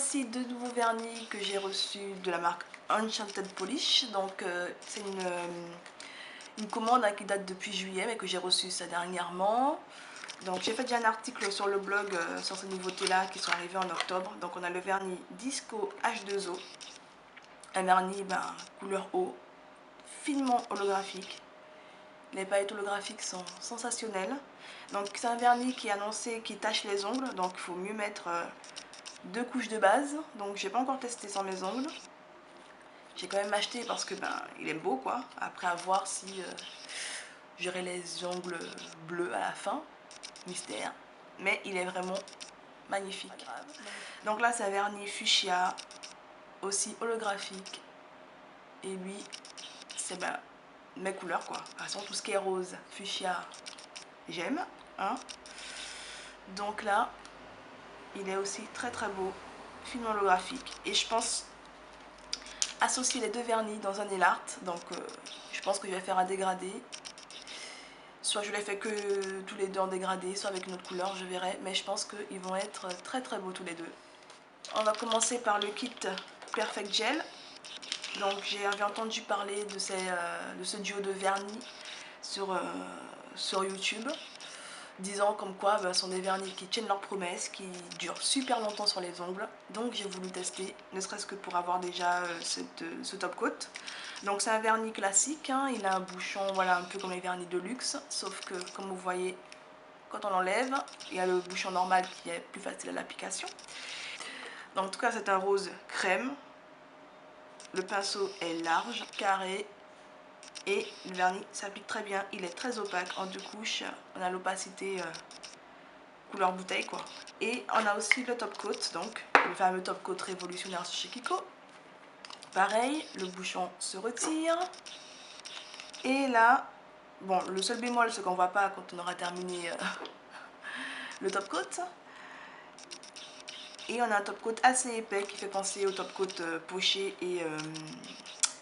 aussi deux nouveaux vernis que j'ai reçus de la marque Enchanted Polish. Donc c'est une commande qui date depuis juillet mais que j'ai reçue ça dernièrement. Donc j'ai fait déjà un article sur le blog sur ces nouveautés là qui sont arrivées en octobre. Donc on a le vernis Disco H2O, un vernis couleur eau, finement holographique. Les paillettes holographiques sont sensationnelles. Donc c'est un vernis qui est annoncé qui tache les ongles, donc il faut mieux mettre deux couches de base. Donc j'ai pas encore testé sans mes ongles. J'ai quand même acheté parce que il est beau quoi. Après à voir si j'aurai les ongles bleus à la fin, mystère. Mais il est vraiment magnifique. Donc là c'est un vernis fuchsia, aussi holographique. Et lui c'est mes couleurs quoi. De toute façon tout ce qui est rose, fuchsia, j'aime. Hein. Donc là il est aussi très très beau, finement holographique. Et je pense associer les deux vernis dans un nail art. Donc je pense que je vais faire un dégradé. Soit je les fais que tous les deux en dégradé, soit avec une autre couleur, je verrai. Mais je pense qu'ils vont être très très beaux tous les deux. On va commencer par le kit Perfect Gel. Donc j'avais entendu parler de ce duo de vernis sur YouTube, disant comme quoi ce sont des vernis qui tiennent leurs promesses, qui durent super longtemps sur les ongles. Donc j'ai voulu tester, ne serait-ce que pour avoir déjà ce top coat. Donc c'est un vernis classique, hein. Il a un bouchon voilà, un peu comme les vernis de luxe, sauf que comme vous voyez, quand on l'enlève, il y a le bouchon normal qui est plus facile à l'application. Donc en tout cas c'est un rose crème. Le pinceau est large, carré. Et le vernis s'applique très bien, il est très opaque en deux couches, on a l'opacité couleur bouteille quoi. Et on a aussi le top coat, donc le fameux top coat révolutionnaire chez Kiko. Pareil, le bouchon se retire. Et là, bon le seul bémol c'est qu'on ne voit pas quand on aura terminé le top coat. Et on a un top coat assez épais qui fait penser au top coat poché et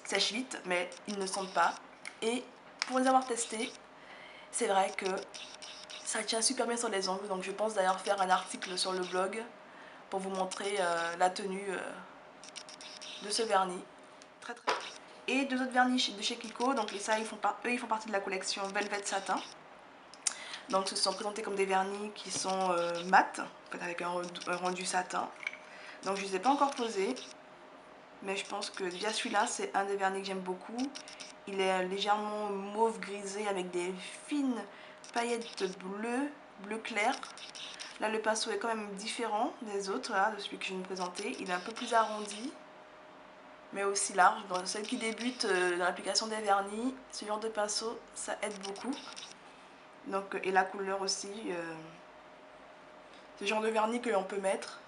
sèche vite, mais ils ne sentent pas. Et pour les avoir testés, c'est vrai que ça tient super bien sur les ongles, donc je pense d'ailleurs faire un article sur le blog pour vous montrer la tenue de ce vernis. Très très. Et deux autres vernis de chez Kiko, donc ça eux ils font partie de la collection Velvet Satin. Donc ce sont présentés comme des vernis qui sont mat, avec un rendu satin. Donc je ne les ai pas encore posés, mais je pense que déjà celui-là c'est un des vernis que j'aime beaucoup. Il est légèrement mauve grisé avec des fines paillettes bleues, bleu clair. Là le pinceau est quand même différent des autres, là, de celui que je viens de présenter. Il est un peu plus arrondi, mais aussi large. Dans celles qui débutent dans l'application des vernis, ce genre de pinceau, ça aide beaucoup. Donc, et la couleur aussi, ce genre de vernis que l'on peut mettre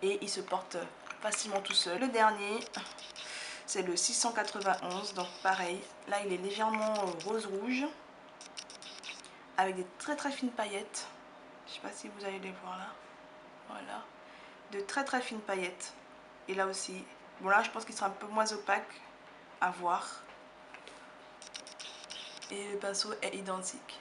et il se porte facilement tout seul. Le dernier, c'est le 691, donc pareil, là il est légèrement rose-rouge, avec des très très fines paillettes. Je ne sais pas si vous allez les voir là. Voilà. De très très fines paillettes. Et là aussi, bon là je pense qu'il sera un peu moins opaque à voir. Et le pinceau est identique.